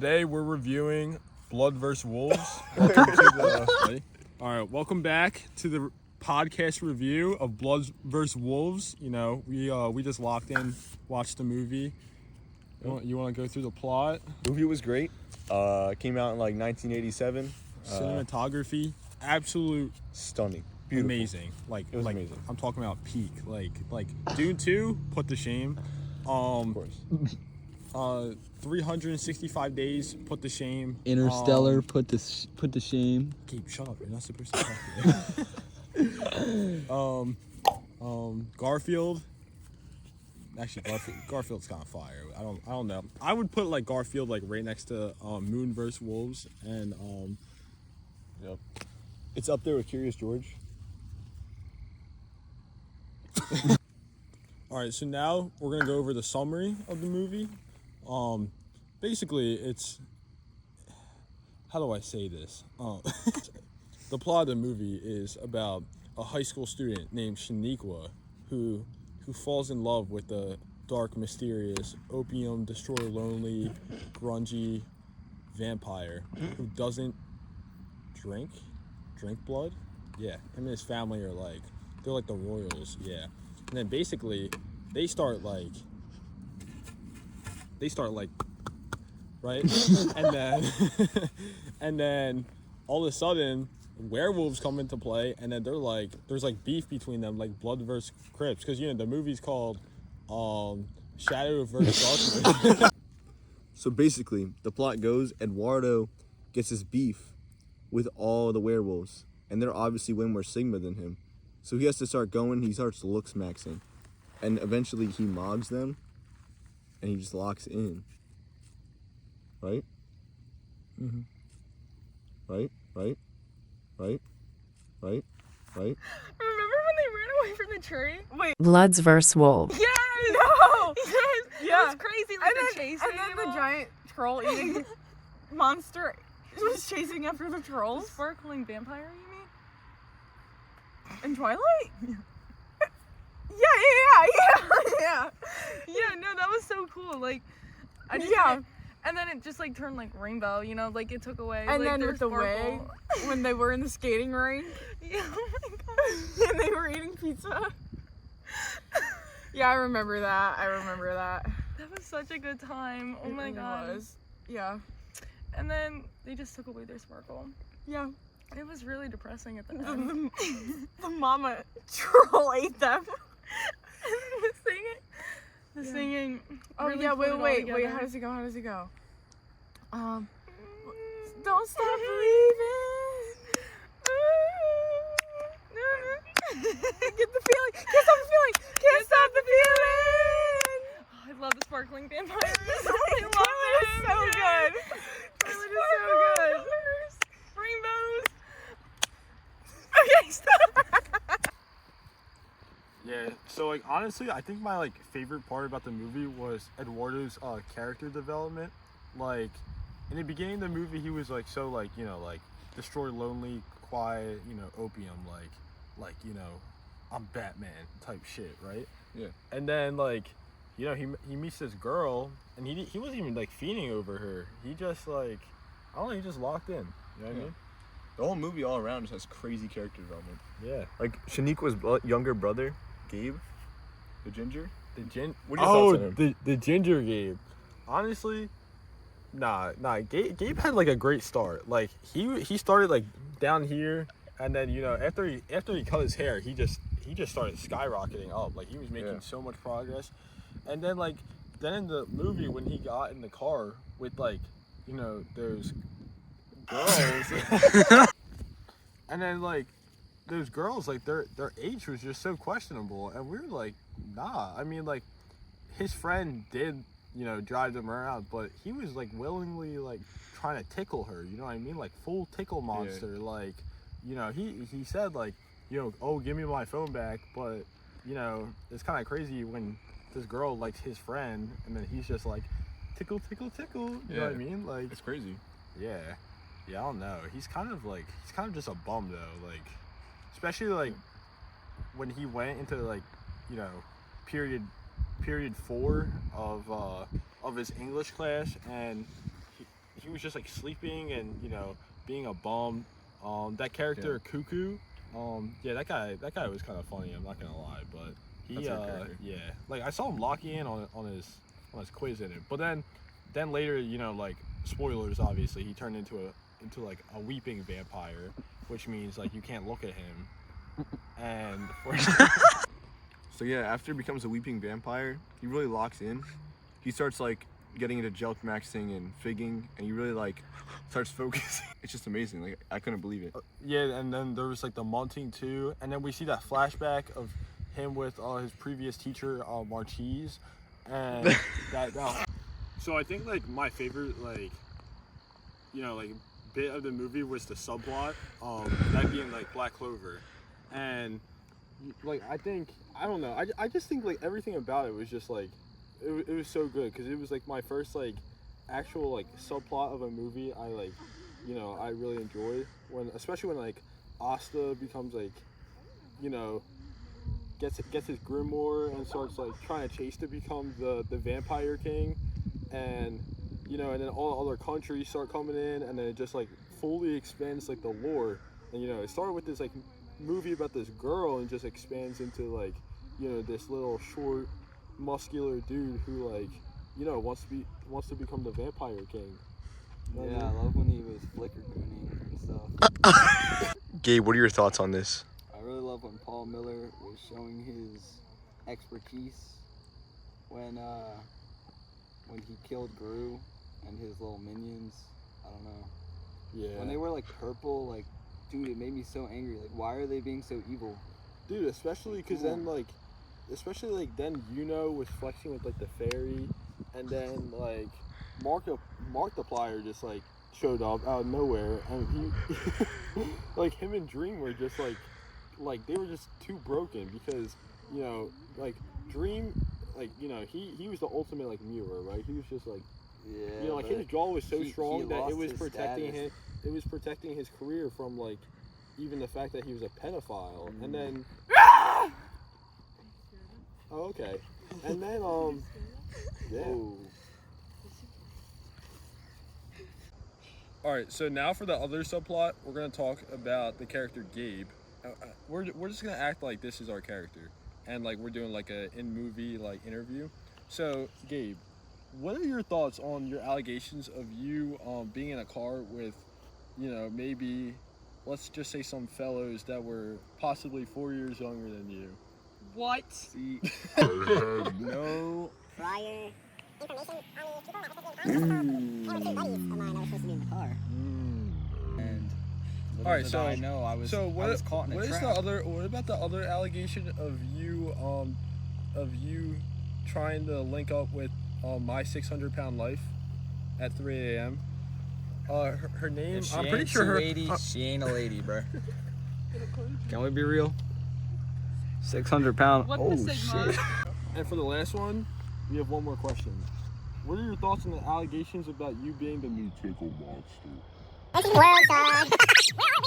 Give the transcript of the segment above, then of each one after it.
Today we're reviewing Blood vs. Wolves. Welcome to the. All right, welcome back to the podcast review of Blood vs. Wolves. You know, we just locked in, watched the movie. You want to go through the plot? Movie was great. Came out in like 1987. Cinematography, absolute Stunning, beautiful, amazing. It was amazing. I'm talking about peak. Like Dune 2, put to shame. Of course. 365 days, put to shame. Interstellar, put to shame. Gabe, shut up! You're not supposed to talk to me. Garfield. Actually, Garfield's kind of fire. I don't know. I would put like Garfield like right next to Moon vs. Wolves and Yep. It's up there with Curious George. All right, so now we're gonna go over the summary of the movie. Basically, it's, how do I say this? The plot of the movie is about a high school student named Shaniqua who falls in love with the dark, mysterious, opium destroyer, lonely, grungy vampire who doesn't drink blood. Yeah, him and his family are like, they're like the royals. Yeah, and then basically they start like right, and then all of a sudden werewolves come into play, and then there's like beef between them, like blood versus Crips, because you know the movie's called Shadow versus Darkness. So basically, the plot goes, Eduardo gets his beef with all the werewolves, and they're obviously way more Sigma than him. So he has to start going, he starts looks maxing. And eventually he mods them, and he just locks in. Right? Mm-hmm. Right? Remember when they ran away from the tree? Wait. Bloods vs. Wolves. Yes! No! Yes! Yeah. It was crazy, like the chasing. And then the giant troll eating monster was chasing after the The trolls. sparkling vampire, you mean? In Twilight? Yeah. Yeah, no, that was so cool. Like, I just Yeah. and then it just like turned like rainbow, you know, like it took away. And like, then their with the way sparkle. when they were in the skating rink Yeah, oh my god. and they were eating pizza. Yeah, I remember that. That was such a good time. Oh It my really god. was. Yeah. And then they just took away their sparkle. Yeah. It was really depressing at the end. The mama troll ate them. The singing. Oh really yeah, put it all wait. together. How does it go? Don't stop believing. Get the feeling. Can't stop the feeling. Oh, I love the sparkling vampires. I love it. It's so good. It is so good. Rainbows. Okay, stop. Yeah, so like honestly, I think my like favorite part about the movie was Eduardo's character development. Like in the beginning of the movie, he was like so like, you know, like destroy lonely, quiet, you know, opium, like you know, I'm Batman type shit, right? Yeah. And then like, you know, he meets this girl, and he wasn't even like fiending over her. He just like, I don't know, he just locked in. You know what I mean? The whole movie all around just has crazy character development. Yeah. Like Shaniqua's younger brother, Gabe, the ginger. What are your thoughts on him? the ginger Gabe. Honestly, nah. Gabe had like a great start. Like he started like down here, and then you know after he cut his hair, he just started skyrocketing up. Like he was making so much progress, and then in the movie when he got in the car with like, you know, those girls, and then like those girls, like their age was just so questionable, and we were like, nah. I mean, like his friend did, you know, drive them around, but he was like willingly like trying to tickle her, you know what I mean, like full tickle monster. Like, you know, he said like, you know, oh, give me my phone back, but you know, it's kind of crazy when this girl likes his friend, and then he's just like tickle, you know what I mean? Like, It's crazy. yeah, I don't know. He's kind of just a bum though. Like, especially like when he went into like, you know, period 4 of his English class, and he was just like sleeping and being a bum. That character Cuckoo, yeah, that guy was kind of funny. I'm not gonna lie, but he yeah, like I saw him locking in on his quiz in it, but then later, like spoilers, obviously he turned into like a weeping vampire, which means like you can't look at him. And So yeah, after he becomes a weeping vampire, he really locks in. He starts like getting into jelk maxing and figging, and he really like starts focusing. It's just amazing. Like I couldn't believe it. yeah, and then there was like the munting too, and then we see that flashback of him with his previous teacher, Marquise, and that. So I think like my favorite like bit of the movie was the subplot, that being like Black Clover, and like I don't know, I just think like everything about it was just like it was so good because it was like my first like actual like subplot of a movie I like I really enjoyed, especially when like Asta becomes like gets his grimoire and starts like trying to chase to become the vampire king, and and then all the other countries start coming in, and then it just like fully expands like the lore, and it started with this like movie about this girl and just expands into like this little short muscular dude who like wants to become the vampire king. Yeah, I love when he was flicker gooning and stuff. Gabe, what are your thoughts on this? I really love when Paul Miller was showing his expertise when he killed Gru and his little minions. I don't know. Yeah. When they were like purple, like, dude, it made me so angry. Like, why are they being so evil? Dude, especially because then like then was flexing with like the fairy, and then like Markiplier just like showed up out of nowhere, and he like him and Dream were just like they were just too broken because like Dream, like he was the ultimate like mirror, right? He was just like like his jaw was so strong that it was protecting him. It was protecting his career from like even the fact that he was a pedophile, and then oh, okay, and then yeah. All right, so now for the other subplot, we're gonna talk about the character Gabe. We're just gonna act like this is our character, and like we're doing like a in-movie like interview. So Gabe, what are your thoughts on your allegations of you being in a car with, maybe, let's just say some fellows that were possibly 4 years younger than you? What? See, I have no prior information on these people. They were two buddies of mine that were supposed to be in the car. And All right, so I know I was caught in a trap. What about the other allegation of you trying to link up with my 600-pound life at 3 a.m.? Her name, If she I'm pretty ain't sure her 280, she ain't a lady, bro. Can we be real? 600 pound. What Oh the Sigma? shit. And for the last one, we have one more question. What are your thoughts on the allegations about you being the new tickle monster? This is world star. Where are you? Where are you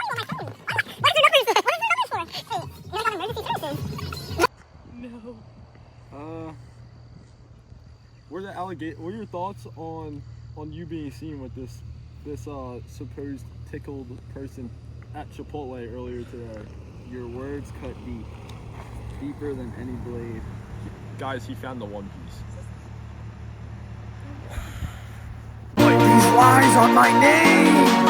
on my phone? What is your numbers? What is your numbers for? Hey, you don't have emergency services. No. What are your thoughts on you being seen with this supposed tickled person at Chipotle earlier today? Your words cut deep. Deeper than any blade. Guys, he found the One Piece. These lies on my name.